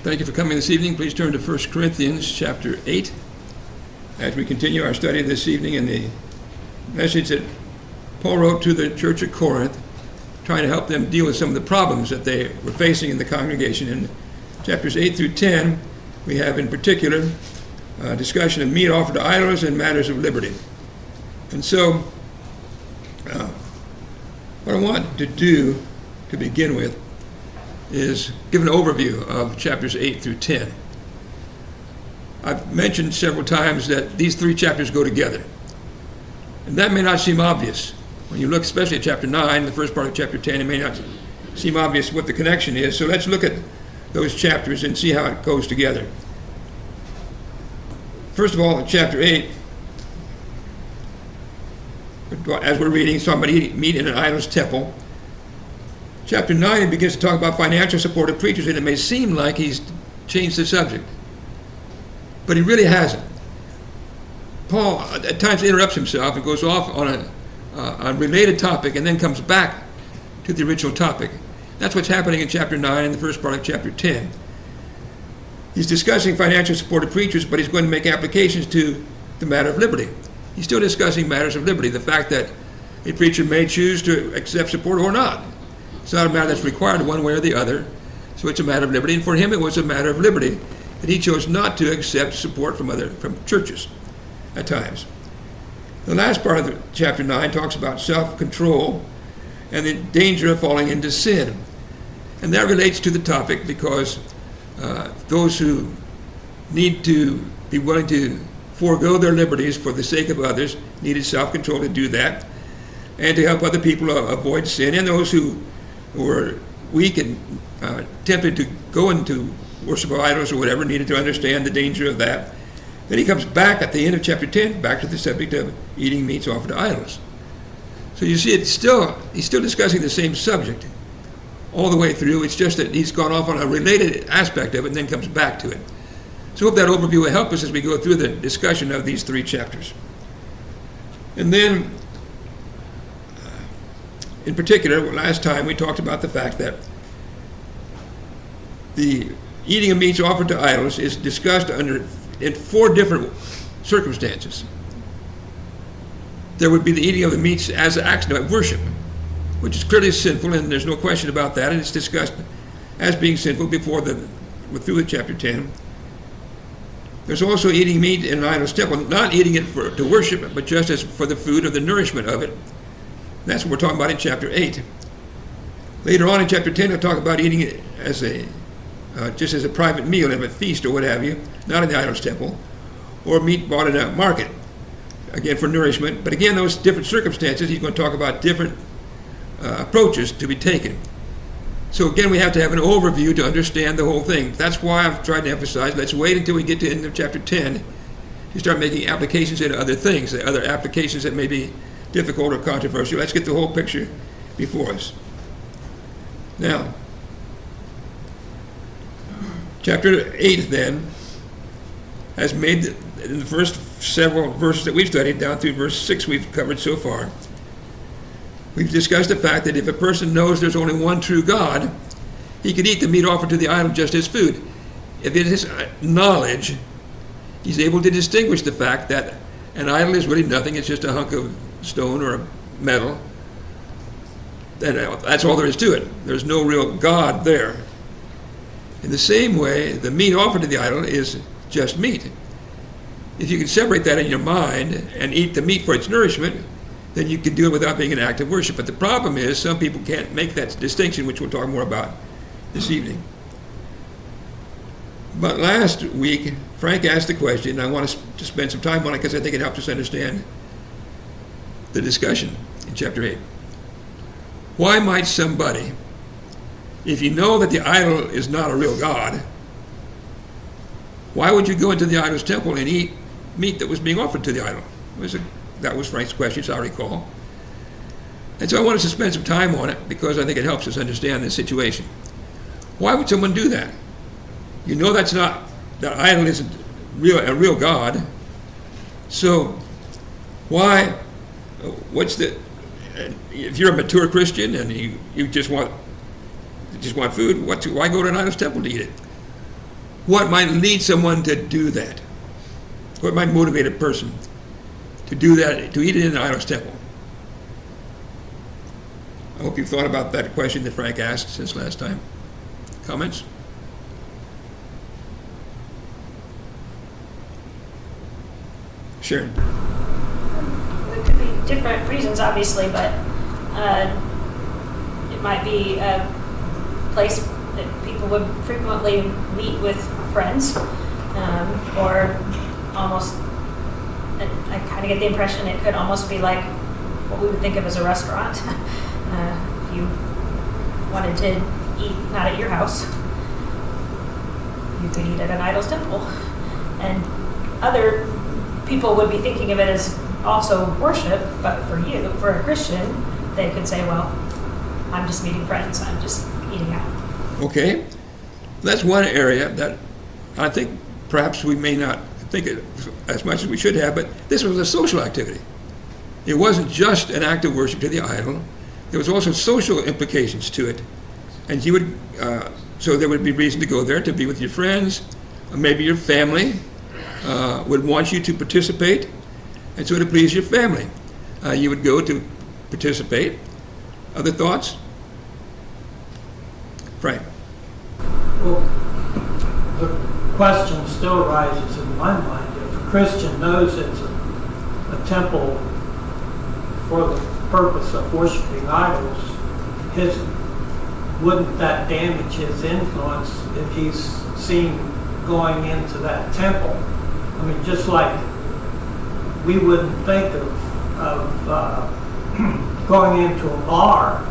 Thank you for coming this evening. Please turn to 1 Corinthians chapter 8 as we continue our study this evening in the message that Paul wrote to the church at Corinth, trying to help them deal with some of the problems that they were facing in the congregation. In chapters 8 through 10, we have in particular a discussion of meat offered to idols and matters of liberty. And so, what I want to do to begin with is give an overview of chapters 8 through 10. I've mentioned several times that these three chapters go together. And that may not seem obvious. When you look especially at chapter 9, the first part of chapter 10, it may not seem obvious what the connection is. So let's look at those chapters and see how it goes together. First of all, in chapter 8, as we're reading, it's talking about eating meat in an idol's temple. Chapter 9, it begins to talk about financial support of preachers, and it may seem like he's changed the subject, but he really hasn't. Paul at times interrupts himself and goes off on a related topic and then comes back to the original topic. That's what's happening in chapter 9 and the first part of chapter 10. He's discussing financial support of preachers, but he's going to make applications to the matter of liberty. He's still discussing matters of liberty, the fact that a preacher may choose to accept support or not. It's not a matter that's required one way or the other, so it's a matter of liberty. And for him, it was a matter of liberty that he chose not to accept support from churches at times. The last part of chapter 9 talks about self-control and the danger of falling into sin. And that relates to the topic because those who need to be willing to forego their liberties for the sake of others needed self-control to do that and to help other people avoid sin. And those who were weak and tempted to go into worship of idols or whatever needed to understand the danger of that. Then he comes back at the end of chapter 10, back to the subject of eating meats offered to idols. So you see, he's still discussing the same subject all the way through. It's just that he's gone off on a related aspect of it and then comes back to it. So I hope that overview will help us as we go through the discussion of these three chapters. And then, in particular, last time we talked about the fact that the eating of meats offered to idols is discussed in four different circumstances. There would be the eating of the meats as an act of worship, which is clearly sinful, and there's no question about that, and it's discussed as being sinful through chapter 10. There's also eating meat in an idol's temple, not eating it to worship, but just as for the food or the nourishment of it. That's what we're talking about in chapter 8. Later on in chapter 10, we'll talk about eating it as just as a private meal at a feast or what have you, not in the idol's temple, or meat bought in a market, again for nourishment. But again, those different circumstances, he's going to talk about different approaches to be taken. So again, we have to have an overview to understand the whole thing. That's why I've tried to emphasize, let's wait until we get to the end of chapter 10 to start making applications into other things, other applications that may be difficult or controversial. Let's get the whole picture before us. Now, chapter 8 then has made, in the first several verses that we've studied, down through verse 6 we've covered so far, we've discussed the fact that if a person knows there's only one true God, he could eat the meat offered to the idol just as food. If it is knowledge, he's able to distinguish the fact that an idol is really nothing, it's just a hunk of stone or a metal. And that's all there is to it. There's no real God there. In the same way, the meat offered to the idol is just meat. If you can separate that in your mind and eat the meat for its nourishment, then you can do it without being an act of worship. But the problem is some people can't make that distinction, which we'll talk more about this evening. But last week, Frank asked the question, and I want to spend some time on it because I think it helps us understand the discussion in chapter 8. Why might somebody, if you know that the idol is not a real God, why would you go into the idol's temple and eat meat that was being offered to the idol? That was Frank's question, as I recall. And so I want us to spend some time on it because I think it helps us understand this situation. Why would someone do that? You know that idol isn't a real God. So why, if you're a mature Christian and you just want food, why go to an idol's temple to eat it? what might lead someone to do that? What might motivate a person to do that, to eat it in an idol's temple? I hope you've thought about that question that Frank asked since last time. Comments? Sharon? There could be different reasons, obviously, but it might be a place that people would frequently meet with friends, or almost, I kind of get the impression it could almost be like what we would think of as a restaurant. If you wanted to eat not at your house, you could eat at an idol's temple. And other people would be thinking of it as also worship, but for a Christian, they could say, well, I'm just meeting friends, I'm just eating out. Okay, that's one area that I think perhaps we may not think it as much as we should have, but this was a social activity. It wasn't just an act of worship to the idol. There was also social implications to it. And you would, so there would be reason to go there to be with your friends, or maybe your family would want you to participate, and so to please your family, you would go to participate. Other thoughts? Frank? Well, the question still arises in my mind. If a Christian knows it's a temple for the purpose of worshiping idols, wouldn't that damage his influence if he's seen going into that temple? I mean, just like we wouldn't think of going into a bar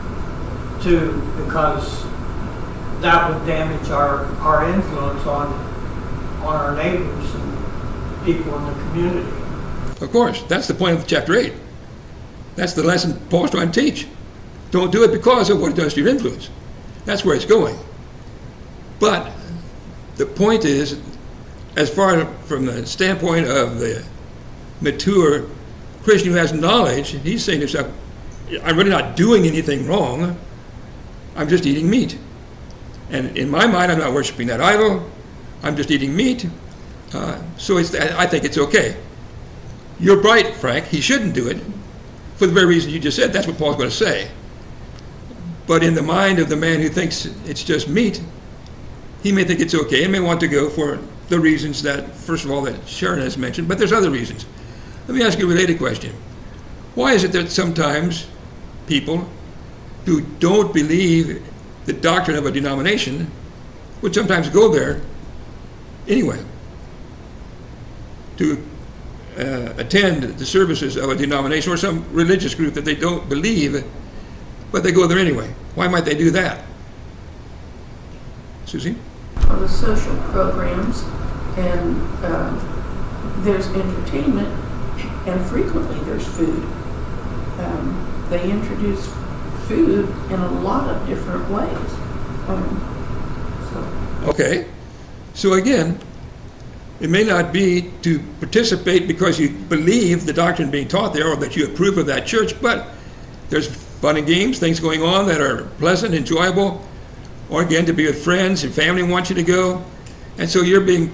because that would damage our influence on our neighbors and people in the community. Of course, that's the point of chapter 8. That's the lesson Paul's trying to teach. Don't do it because of what it does to your influence. That's where it's going. But the point is, as far from the standpoint of the mature Christian who has knowledge, he's saying to himself, I'm really not doing anything wrong. I'm just eating meat. And in my mind, I'm not worshiping that idol. I'm just eating meat. So I think it's okay. You're right, Frank. He shouldn't do it for the very reason you just said. That's what Paul's going to say. But in the mind of the man who thinks it's just meat, he may think it's okay and may want to go for the reasons that, first of all, that Sharon has mentioned, but there's other reasons. Let me ask you a related question. Why is it that sometimes people who don't believe the doctrine of a denomination would sometimes go there anyway to attend the services of a denomination or some religious group that they don't believe, but they go there anyway? Why might they do that? Susie? Well, the social programs, and there's entertainment, and frequently there's food. They introduce food in a lot of different ways. Okay, so again, it may not be to participate because you believe the doctrine being taught there or that you approve of that church, but there's fun and games, things going on that are pleasant, enjoyable, or again, to be with friends and family want you to go, and so you're being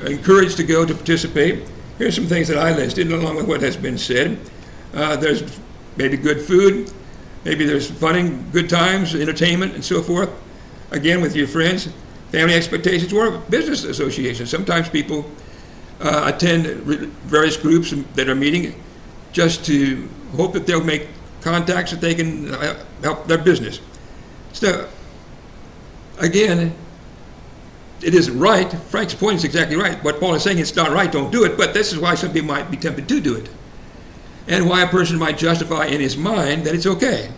encouraged to go to participate. Here's some things that I listed along with what has been said. There's maybe good food, maybe there's fun and good times, entertainment, and so forth. Again, with your friends, family expectations, or business associations. Sometimes people attend various groups that are meeting just to hope that they'll make contacts that they can help their business. So, again, it isn't right. Frank's point is exactly right. What Paul is saying, it's not right, don't do it, but this is why some people might be tempted to do it. And why a person might justify in his mind that it's okay.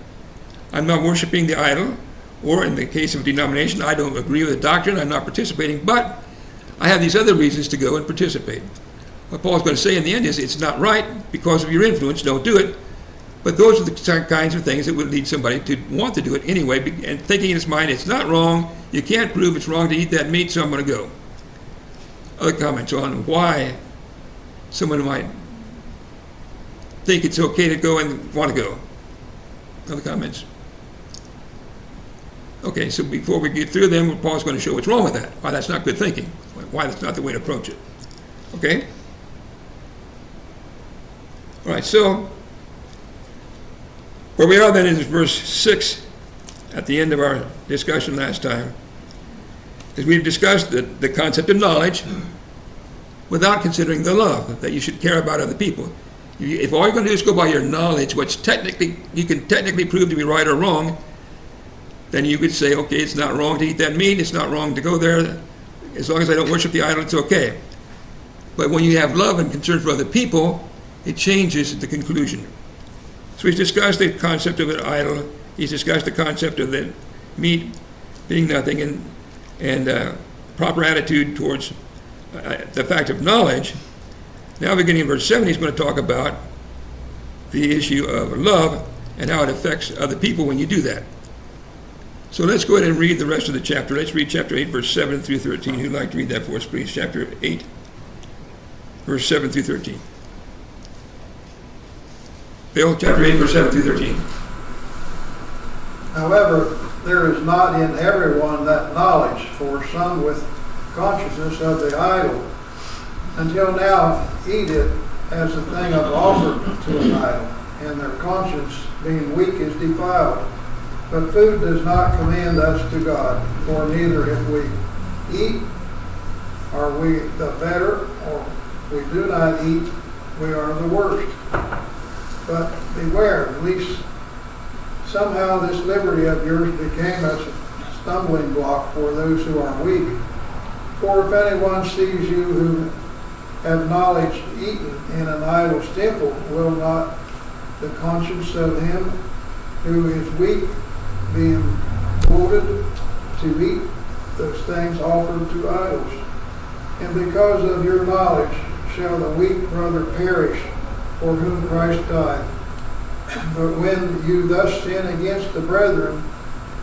I'm not worshiping the idol, or in the case of a denomination, I don't agree with the doctrine, I'm not participating, but I have these other reasons to go and participate. What Paul's going to say in the end is, it's not right because of your influence, don't do it. But those are the kinds of things that would lead somebody to want to do it anyway, and thinking in his mind, it's not wrong, you can't prove it's wrong to eat that meat, so I'm going to go. Other comments on why someone might think it's okay to go and want to go? Other comments? Okay, so before we get through them, Paul's going to show what's wrong with that, why that's not good thinking. why that's not the way to approach it. Okay? All right, so where we are then is verse 6 at the end of our discussion last time, is we've discussed the concept of knowledge without considering the love, that you should care about other people. If all you're going to do is go by your knowledge, which technically you can technically prove to be right or wrong, then you could say, okay, it's not wrong to eat that meat, it's not wrong to go there, as long as I don't worship the idol, it's okay. But when you have love and concern for other people, it changes the conclusion. So he's discussed the concept of an idol, he's discussed the concept of the meat being nothing, and proper attitude towards the fact of knowledge. Now beginning in verse 7, he's going to talk about the issue of love and how it affects other people when you do that. So let's go ahead and read the rest of the chapter. Let's read chapter 8, verse 7 through 13. Who'd like to read that for us, please? Chapter 8, verse 7 through 13. Bill, chapter 8, verse 7 through 13. However, there is not in everyone that knowledge, for some with consciousness of the idol, until now eat it as a thing of offered to an idol, and their conscience being weak is defiled. But food does not commend us to God, for neither if we eat are we the better, or if we do not eat, we are the worst. But beware, lest somehow this liberty of yours became a stumbling block for those who are weak. For if anyone sees you who have knowledge eaten in an idol's temple, will not the conscience of him who is weak be emboldened to eat those things offered to idols? And because of your knowledge shall the weak brother perish, for whom Christ died. But when you thus sin against the brethren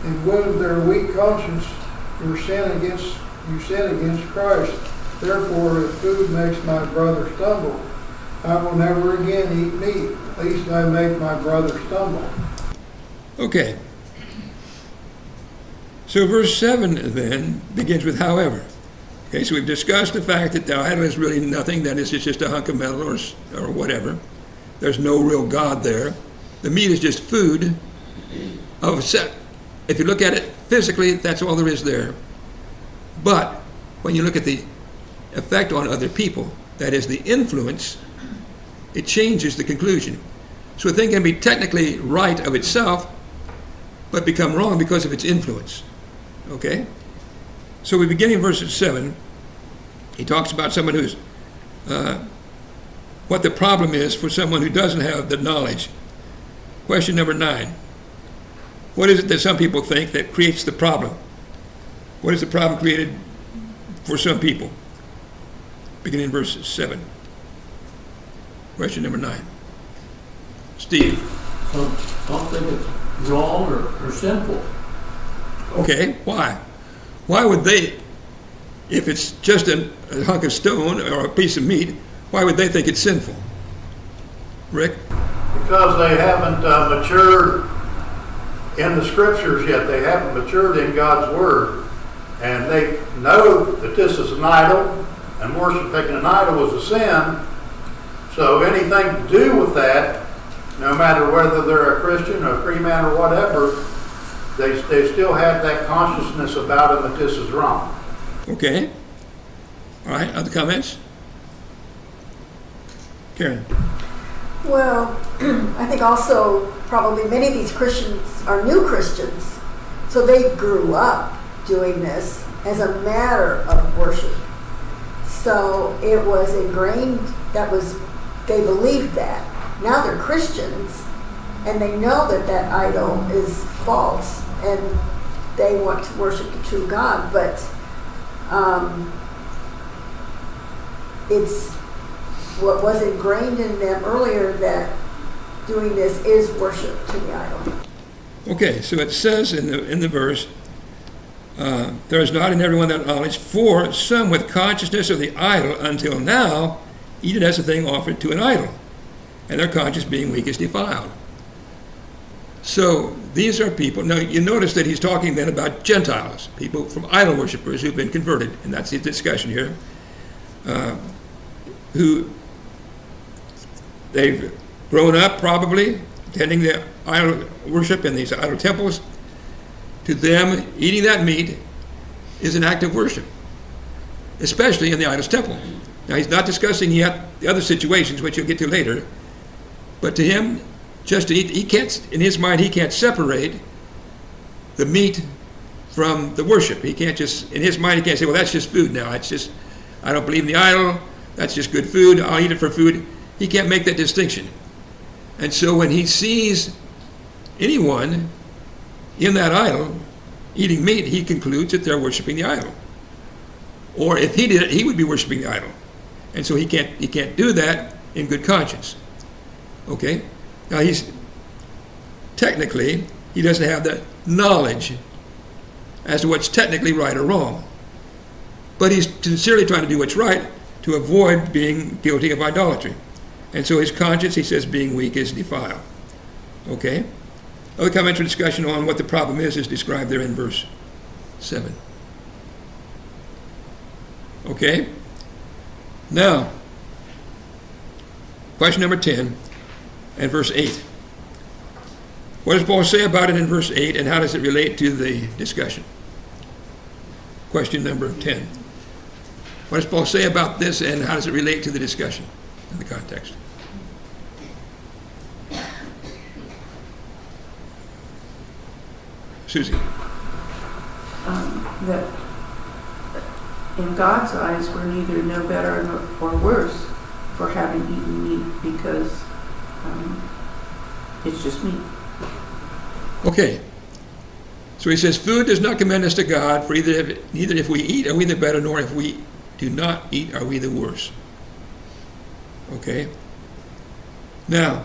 and wound their weak conscience, you sin against Christ. Therefore, if food makes my brother stumble, I will never again eat meat, lest I make my brother stumble. Okay. So verse 7 then begins with however. Okay, so we've discussed the fact that the idol is really nothing, that is, it's just a hunk of metal or whatever. There's no real God there. The meat is just food of a set. If you look at it physically, that's all there is there. But when you look at the effect on other people, that is the influence, it changes the conclusion. So a thing can be technically right of itself, but become wrong because of its influence. Okay? So we begin in verse 7. He talks about someone who's, what the problem is for someone who doesn't have the knowledge. Question number 9. What is it that some people think that creates the problem? What is the problem created for some people? Beginning in verse 7. Question number 9. Steve. Some think it's wrong or sinful. Okay, why? Why would they, if it's just a hunk of stone or a piece of meat, why would they think it's sinful? Rick? Because they haven't matured in the scriptures yet. They haven't matured in God's word. And they know that this is an idol, and worshiping an idol is a sin. So anything to do with that, no matter whether they're a Christian or a free man or whatever, they still have that consciousness about them that this is wrong. Okay. All right, other comments? Karen? Well, I think also probably many of these Christians are new Christians, so they grew up doing this as a matter of worship. So it was ingrained, they believed that. Now they're Christians, and they know that that idol is false, and they want to worship the true God, but it's what was ingrained in them earlier that doing this is worship to the idol. Okay, so it says in the verse, there is not in everyone that knowledge, for some with consciousness of the idol until now eat it as a thing offered to an idol, and their conscience being weak is defiled. So these are people, now you notice that he's talking then about Gentiles, people from idol worshippers who've been converted, and that's the discussion here, who they've grown up probably attending the idol worship in these idol temples. To them, eating that meat is an act of worship, especially in the idol's temple. Now he's not discussing yet the other situations, which you'll get to later, but to him, just to eat, he can't, in his mind, he can't separate the meat from the worship. He can't just, in his mind, he can't say, well, that's just food now. It's just, I don't believe in the idol. That's just good food. I'll eat it for food. He can't make that distinction. And so when he sees anyone in that idol eating meat, he concludes that they're worshiping the idol. Or if he did it, he would be worshiping the idol. And so he can't do that in good conscience. Okay? Now he's technically, he doesn't have the knowledge as to what's technically right or wrong. But he's sincerely trying to do what's right to avoid being guilty of idolatry. And so his conscience, he says, being weak is defiled. Okay? Other comments or discussion on what the problem is described there in verse 7. Okay? Now, question number 10 and verse 8. What does Paul say about it in verse 8, and how does it relate to the discussion? Question number 10. What does Paul say about this, and how does it relate to the discussion in the context? Susie. That in God's eyes, we're neither no better or worse for having eaten meat because it's just meat. Okay. So he says, food does not commend us to God, for neither if we eat are we the better, nor if we do not eat are we the worse. Okay? Now,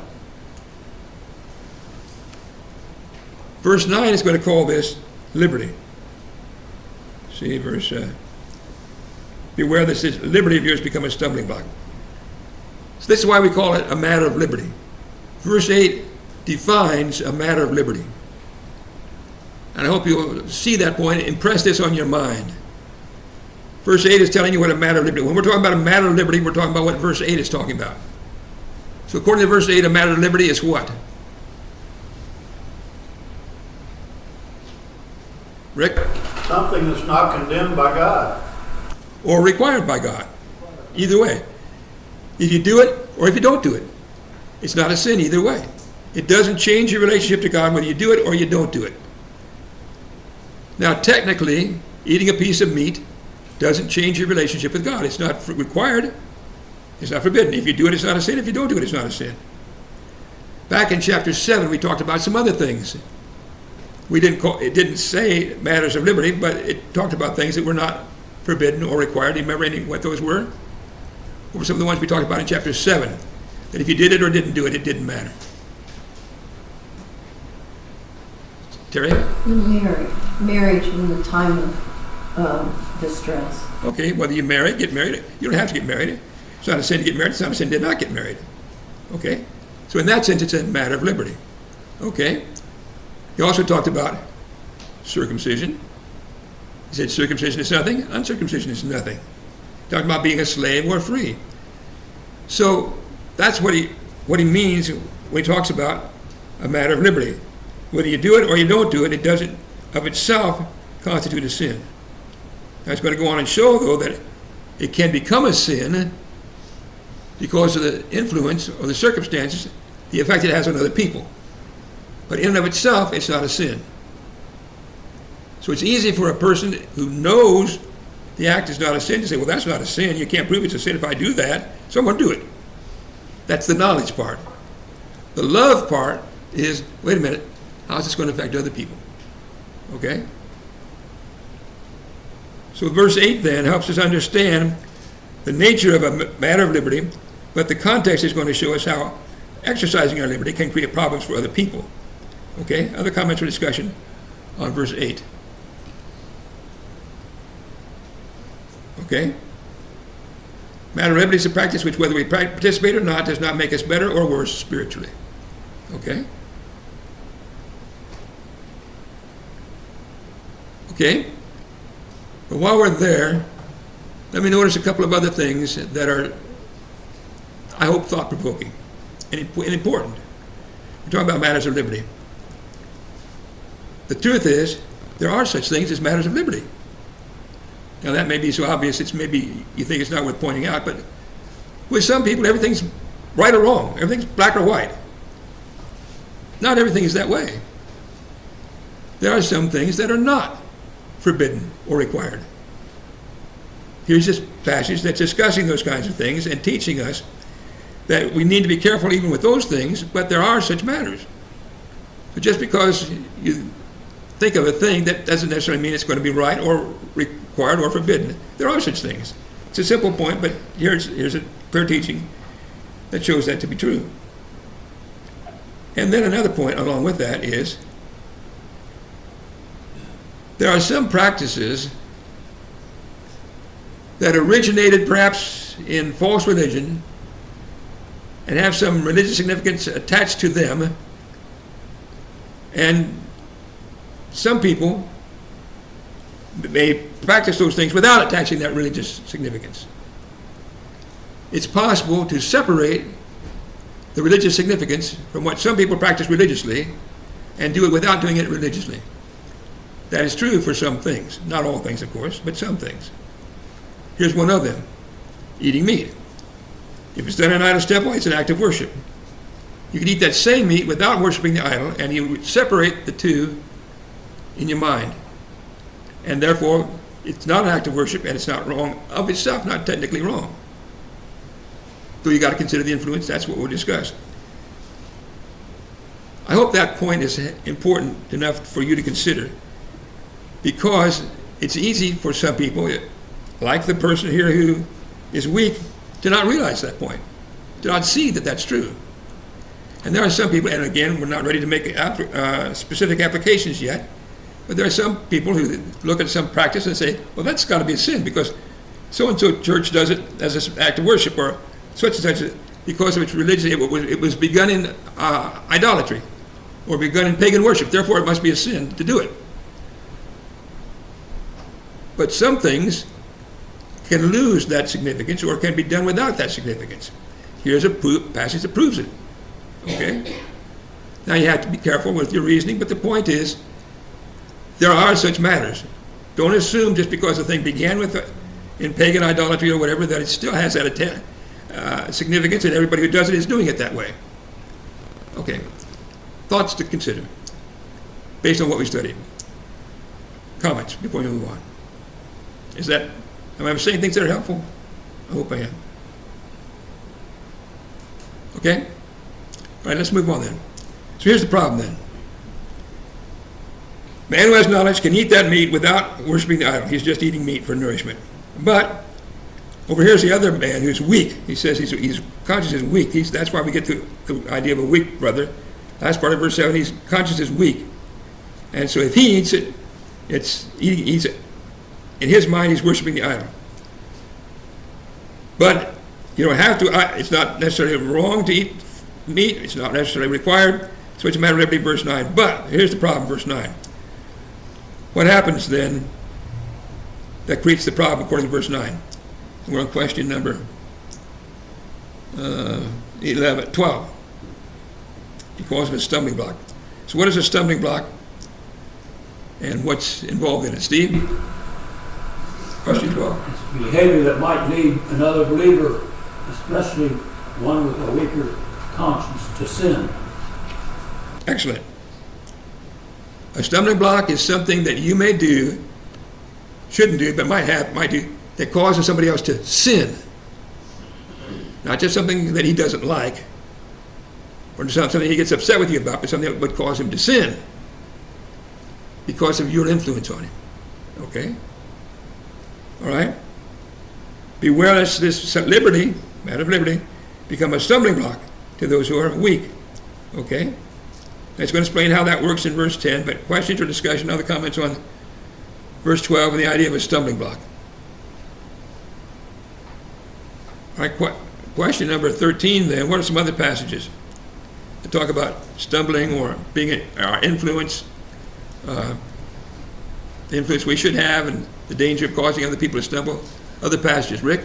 verse 9 is going to call this liberty. See, verse, beware that this liberty of yours become a stumbling block. So this is why we call it a matter of liberty. Verse 8 defines a matter of liberty. And I hope you'll see that point, impress this on your mind. Verse 8 is telling you what a matter of liberty. When we're talking about a matter of liberty, we're talking about what verse 8 is talking about. So according to verse 8, a matter of liberty is what? Rick? Something that's not condemned by God. Or required by God. Either way. If you do it or if you don't do it, it's not a sin either way. It doesn't change your relationship to God whether you do it or you don't do it. Now, technically, eating a piece of meat doesn't change your relationship with God. It's not required. It's not forbidden. If you do it, it's not a sin. If you don't do it, it's not a sin. Back in chapter 7, we talked about some other things. It didn't say matters of liberty, but it talked about things that were not forbidden or required. Do you remember what those were? What were some of the ones we talked about in chapter 7? That if you did it or didn't do it, it didn't matter. Terry? Marriage in the time of distress. Okay, whether you get married. You don't have to get married. It's not a sin to get married. It's not a sin to not get married. Okay? So in that sense, it's a matter of liberty. Okay? He also talked about circumcision. He said circumcision is nothing, uncircumcision is nothing. He talked about being a slave or free. So that's what he means when he talks about a matter of liberty. Whether you do it or you don't do it, it doesn't of itself constitute a sin. Now it's going to go on and show, though, that it can become a sin because of the influence or the circumstances, the effect it has on other people. But in and of itself, it's not a sin. So it's easy for a person who knows the act is not a sin to say, well, that's not a sin. You can't prove it's a sin if I do that, so I'm going to do it. That's the knowledge part. The love part is, wait a minute, how's this going to affect other people? Okay? So verse 8 then helps us understand the nature of a matter of liberty, but the context is going to show us how exercising our liberty can create problems for other people. Okay? Other comments or discussion on verse 8? Okay? Matter of liberty is a practice which, whether we participate or not, does not make us better or worse spiritually. Okay? Okay? But while we're there, let me notice a couple of other things that are, I hope, thought-provoking and important. We're talking about matters of liberty. The truth is, there are such things as matters of liberty. Now, that may be so obvious, it's maybe you think it's not worth pointing out, but with some people, everything's right or wrong. Everything's black or white. Not everything is that way. There are some things that are not forbidden or required. Here's this passage that's discussing those kinds of things and teaching us that we need to be careful even with those things, but there are such matters. But just because you think of a thing, that doesn't necessarily mean it's going to be right or required or forbidden. There are such things. It's a simple point, but here's a clear teaching that shows that to be true. And then another point along with that is there are some practices that originated perhaps in false religion and have some religious significance attached to them, and some people may practice those things without attaching that religious significance. It's possible to separate the religious significance from what some people practice religiously and do it without doing it religiously. That is true for some things. Not all things, of course, but some things. Here's one of them: eating meat. If it's done in an idol's temple, it's an act of worship. You can eat that same meat without worshiping the idol, and you would separate the two in your mind. And therefore, it's not an act of worship, and it's not wrong of itself, not technically wrong. So you got to consider the influence. That's what we'll discuss. I hope that point is important enough for you to consider, because it's easy for some people, like the person here who is weak, to not realize that point, to not see that that's true. And there are some people, and again, we're not ready to make specific applications yet, but there are some people who look at some practice and say, well, that's got to be a sin because so-and-so church does it as an act of worship, or such and such, because of its religion, it was begun in idolatry or begun in pagan worship, therefore it must be a sin to do it. But some things can lose that significance or can be done without that significance. Here's a passage that proves it. Okay? Now you have to be careful with your reasoning, but the point is, there are such matters. Don't assume just because a thing began in pagan idolatry or whatever that it still has that significance and everybody who does it is doing it that way. Okay. Thoughts to consider based on what we studied. Comments before we move on. Am I saying things that are helpful? I hope I am. Okay? All right, let's move on then. So here's the problem then. Man who has knowledge can eat that meat without worshiping the idol. He's just eating meat for nourishment. But over here's the other man who's weak. He says he's conscious is weak. That's why we get to the idea of a weak brother. Last part of verse 7, he's conscious is weak. And so if he eats it, he eats it. In his mind, he's worshiping the idol. But you don't have to. It's not necessarily wrong to eat meat. It's not necessarily required. So it's a matter of liberty, verse 9. But here's the problem, verse 9. What happens then that creates the problem according to verse 9? We're on question number 12. He calls it a stumbling block. So what is a stumbling block? And what's involved in it? Steve? Question 12. It's behavior that might lead another believer, especially one with a weaker conscience, to sin. Excellent. A stumbling block is something that you may do, shouldn't do, but might do, that causes somebody else to sin. Not just something that he doesn't like, or something he gets upset with you about, but something that would cause him to sin because of your influence on him. Okay? All right? Beware lest this liberty, matter of liberty, become a stumbling block to those who are weak. Okay? It's going to explain how that works in verse 10, but questions or discussion, other comments on verse 12 and the idea of a stumbling block. All right, question number 13 then. What are some other passages that talk about stumbling or being our influence the influence we should have and the danger of causing other people to stumble. Other passages. Rick?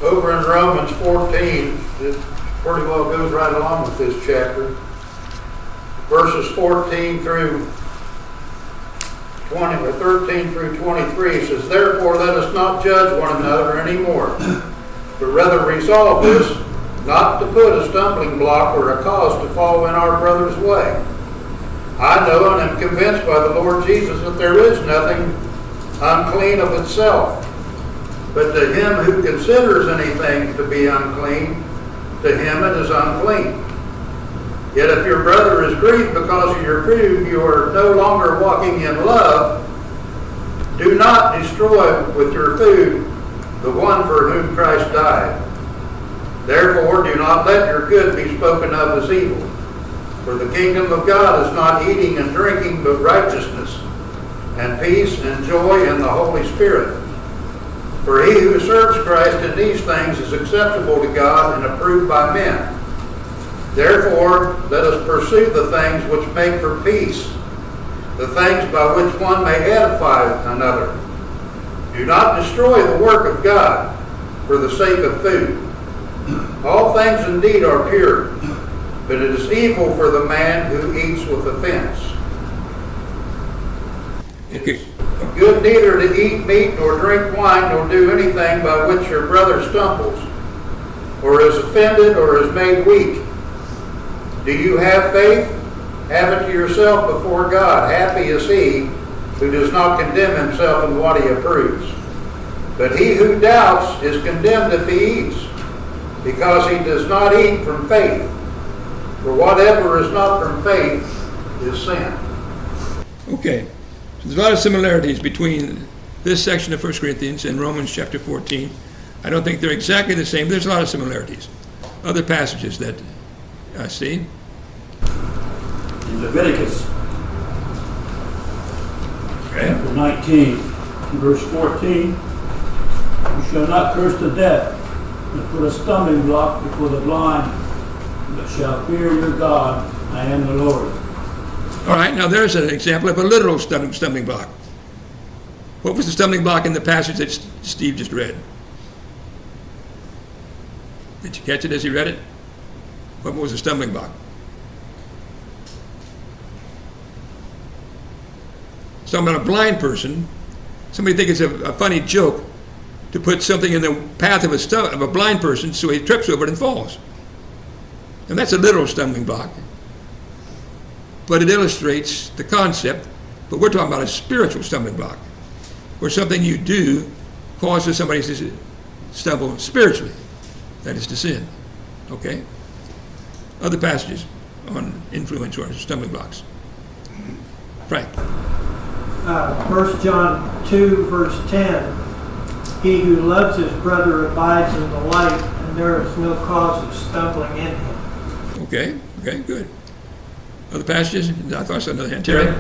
Over in Romans 14, it pretty well goes right along with this chapter. Verses 14 through 20, or 13 through 23 says, "Therefore let us not judge one another anymore, but rather resolve this, not to put a stumbling block or a cause to fall in our brother's way. I know and am convinced by the Lord Jesus that there is nothing unclean of itself, but to him who considers anything to be unclean, to him it is unclean. Yet if your brother is grieved because of your food, you are no longer walking in love. Do not destroy with your food the one for whom Christ died. Therefore, do not let your good be spoken of as evil. For the kingdom of God is not eating and drinking, but righteousness and peace and joy in the Holy Spirit. For he who serves Christ in these things is acceptable to God and approved by men. Therefore, let us pursue the things which make for peace, the things by which one may edify another. Do not destroy the work of God for the sake of food. All things indeed are pure, but it is evil for the man who eats with offense. Okay. Good neither to eat meat nor drink wine nor do anything by which your brother stumbles, or is offended or is made weak. Do you have faith? Have it to yourself before God. Happy is he who does not condemn himself in what he approves. But he who doubts is condemned if he eats, because he does not eat from faith. For whatever is not from faith is sin. Okay. So there's a lot of similarities between this section of 1 Corinthians and Romans chapter 14. I don't think they're exactly the same, but there's a lot of similarities. Other passages that I see. In Leviticus, chapter 19, verse 14, you shall not curse the deaf, and put a stumbling block before the blind, but shall fear your God. I am the Lord. All right, now there's an example of a literal stumbling block. What was the stumbling block in the passage that Steve just read? Did you catch it as he read it? What was the stumbling block? It's talking about a blind person. Somebody thinks it's a funny joke to put something in the path of a blind person so he trips over it and falls. And that's a literal stumbling block. But it illustrates the concept. But we're talking about a spiritual stumbling block, where something you do causes somebody to stumble spiritually. That is to sin. Okay? Other passages on influence or stumbling blocks. Frank. 1 John 2, verse 10, he who loves his brother abides in the light, and there is no cause of stumbling in him. Okay, good. Other passages? I thought I saw another hand. Terry?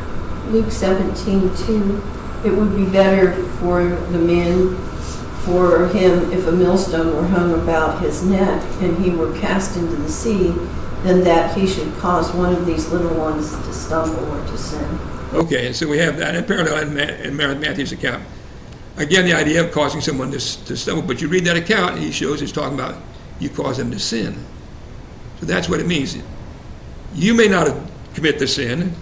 Luke 17:2. It would be better for the man, for him, if a millstone were hung about his neck and he were cast into the sea, than that he should cause one of these little ones to stumble or to sin. Okay, so we have that in parallel in Matthew's account. Again, the idea of causing someone to stumble, but you read that account, he shows he's talking about you cause them to sin. So that's what it means. You may not commit the sin,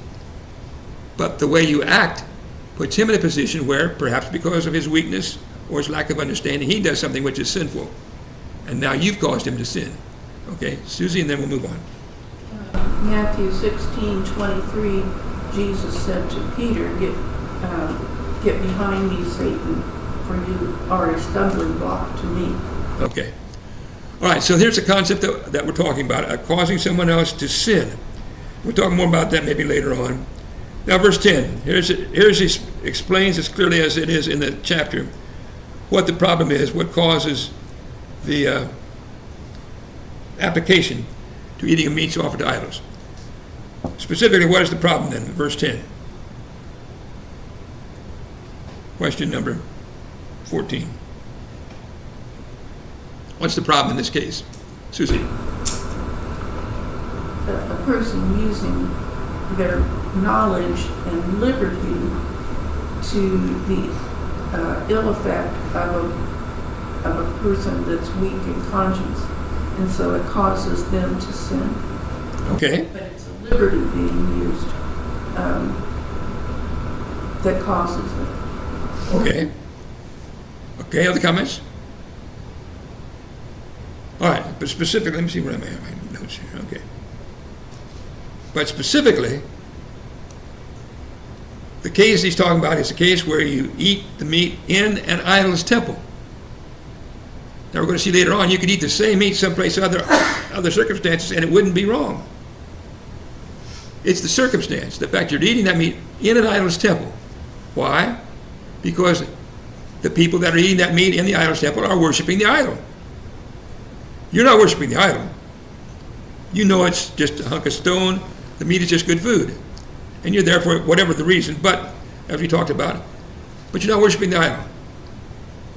but the way you act puts him in a position where, perhaps because of his weakness or his lack of understanding, he does something which is sinful. And now you've caused him to sin. Okay, Susie, and then we'll move on. Matthew 16:23, Jesus said to Peter, get behind me, Satan, for you are a stumbling block to me. Okay. All right, so here's a concept that we're talking about, causing someone else to sin. We'll talk more about that maybe later on. Now, verse 10, here's he explains as clearly as it is in the chapter what the problem is, what causes the application to eating of meats offered to idols. Specifically, what is the problem then? Verse 10. Question number 14. What's the problem in this case? Susie? A person using their knowledge and liberty to the ill effect of a person that's weak in conscience, and so it causes them to sin. Okay. But it's a liberty being used that causes it. Okay. Okay, other comments? All right, but specifically, let me see where I'm at, my notes here, okay. But specifically, the case he's talking about is a case where you eat the meat in an idol's temple. Now we're going to see later on, you could eat the same meat someplace other circumstances and it wouldn't be wrong. It's the circumstance, the fact you're eating that meat in an idol's temple. Why? Because the people that are eating that meat in the idol's temple are worshiping the idol. You're not worshiping the idol. You know it's just a hunk of stone, the meat is just good food. And you're there for whatever the reason, but, as we talked about, but you're not worshiping the idol.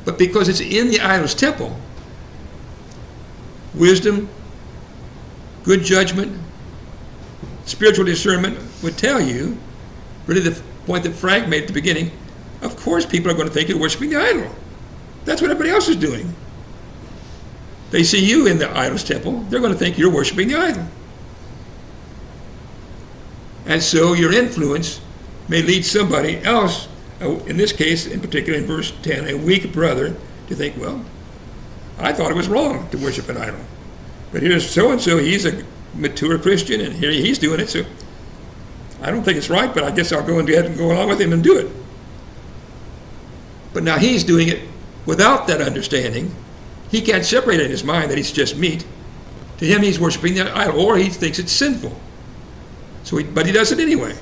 But because it's in the idol's temple, wisdom, good judgment, spiritual discernment would tell you, really the point that Frank made at the beginning, of course people are going to think you're worshiping the idol. That's what everybody else is doing. They see you in the idol's temple, they're going to think you're worshiping the idol. And so your influence may lead somebody else, in this case, in particular in verse 10, a weak brother, to think, well, I thought it was wrong to worship an idol. But here's so-and-so, he's a mature Christian, and here he's doing it, so I don't think it's right, but I guess I'll go ahead and go along with him and do it. But now he's doing it without that understanding. He can't separate it in his mind that it's just meat. To him, he's worshiping the idol, or he thinks it's sinful. But he does it anyway.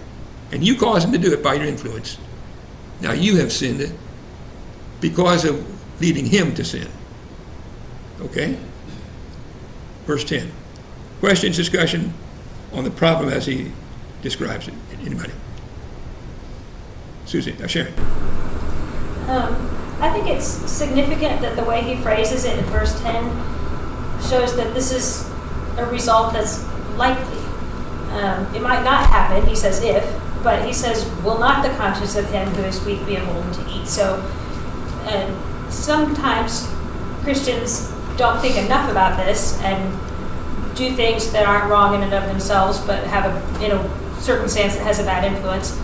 And you cause him to do it by your influence. Now you have sinned because of leading him to sin. Okay? Verse 10. Questions, discussion on the problem as he describes it. Anybody? Susie, Sharon. I think it's significant that the way he phrases it in verse 10 shows that this is a result that's likely. It might not happen, he says if, but he says, will not the conscience of him who is weak be emboldened to eat? So sometimes Christians don't think enough about this and do things that aren't wrong in and of themselves, but have a circumstance that has a bad influence.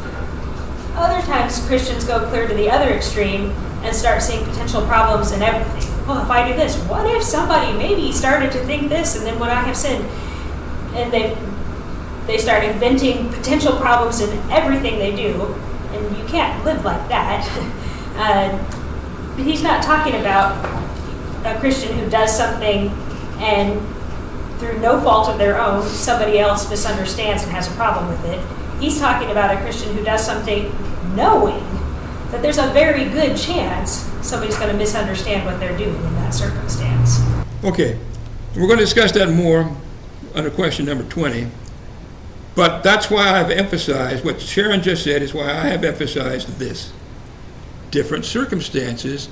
Other times Christians go clear to the other extreme and start seeing potential problems in everything. Well, if I do this, what if somebody maybe started to think this, and then when I have sinned? And they start inventing potential problems in everything they do, and you can't live like that. He's not talking about a Christian who does something and through no fault of their own, somebody else misunderstands and has a problem with it. He's talking about a Christian who does something knowing that there's a very good chance somebody's going to misunderstand what they're doing in that circumstance. Okay. We're going to discuss that more under question number 20. But that's why I've emphasized, what Sharon just said is why I have emphasized this. Different circumstances,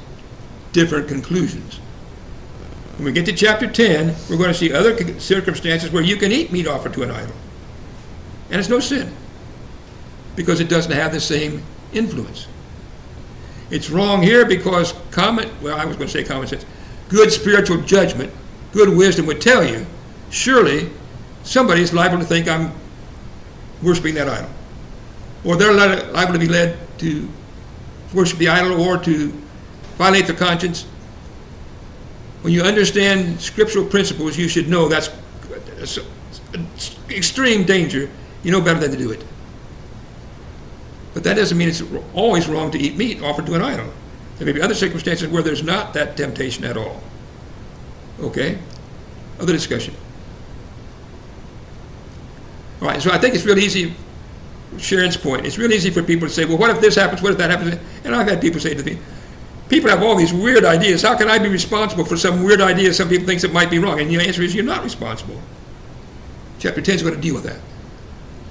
different conclusions. When we get to chapter 10, we're going to see other circumstances where you can eat meat offered to an idol. And it's no sin, because it doesn't have the same influence. It's wrong here because common sense, good spiritual judgment, good wisdom would tell you, surely somebody's liable to think I'm worshiping that idol. Or they're liable to be led to worship the idol or to violate their conscience. When you understand scriptural principles, you should know that's extreme danger. You know better than to do it. But that doesn't mean it's always wrong to eat meat offered to an idol. There may be other circumstances where there's not that temptation at all. Okay? Other discussion. All right, so I think it's real easy, Sharon's point, it's real easy for people to say, well, what if this happens, what if that happens? And I've had people say to me, people have all these weird ideas. How can I be responsible for some weird idea some people think that might be wrong? And the answer is you're not responsible. Chapter 10 is going to deal with that.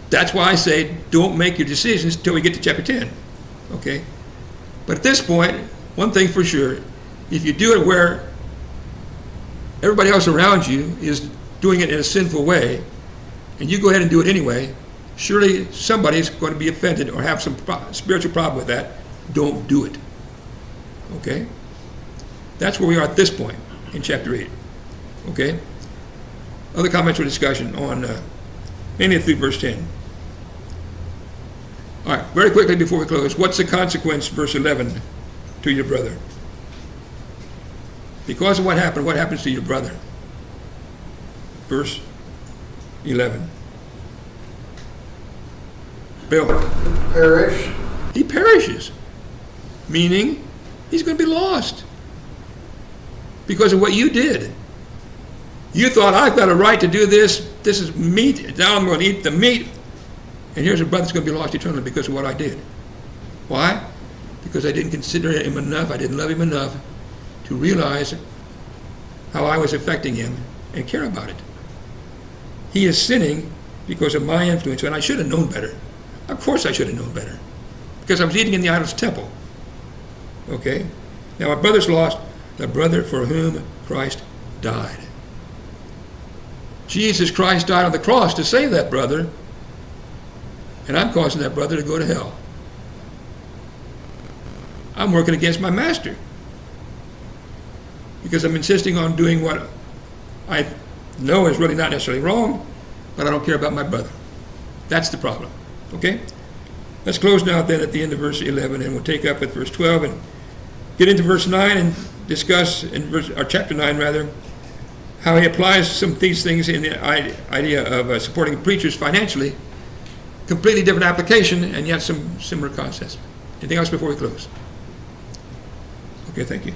That's why I say don't make your decisions until we get to chapter 10. Okay? But at this point, one thing for sure, if you do it where everybody else around you is doing it in a sinful way, and you go ahead and do it anyway, surely somebody's going to be offended or have some spiritual problem with that, don't do it. Okay? That's where we are at this point in chapter 8. Okay? Other comments or discussion on mainly through verse 10. All right, very quickly before we close, what's the consequence, verse 11, to your brother? Because of what happened, what happens to your brother? Verse 11. Bill. Perish. He perishes, meaning he's going to be lost because of what you did. You thought, I've got a right to do this. This is meat. Now I'm going to eat the meat. And here's a brother that's going to be lost eternally because of what I did. Why? Because I didn't consider him enough. I didn't love him enough to realize how I was affecting him and care about it. He is sinning because of my influence, and I should have known better. Of course I should have known better, because I was eating in the idol's temple. Okay? Now my brother's lost, the brother for whom Christ died. Jesus Christ died on the cross to save that brother, and I'm causing that brother to go to hell. I'm working against my master because I'm insisting on doing what I know is really not necessarily wrong, but I don't care about my brother. That's the problem. Okay? Let's close now then at the end of verse 11, and we'll take up at verse 12 and get into verse 9 and discuss, or chapter 9 rather, how he applies some of these things in the idea of supporting preachers financially. Completely different application, and yet some similar concepts. Anything else before we close? Okay, thank you.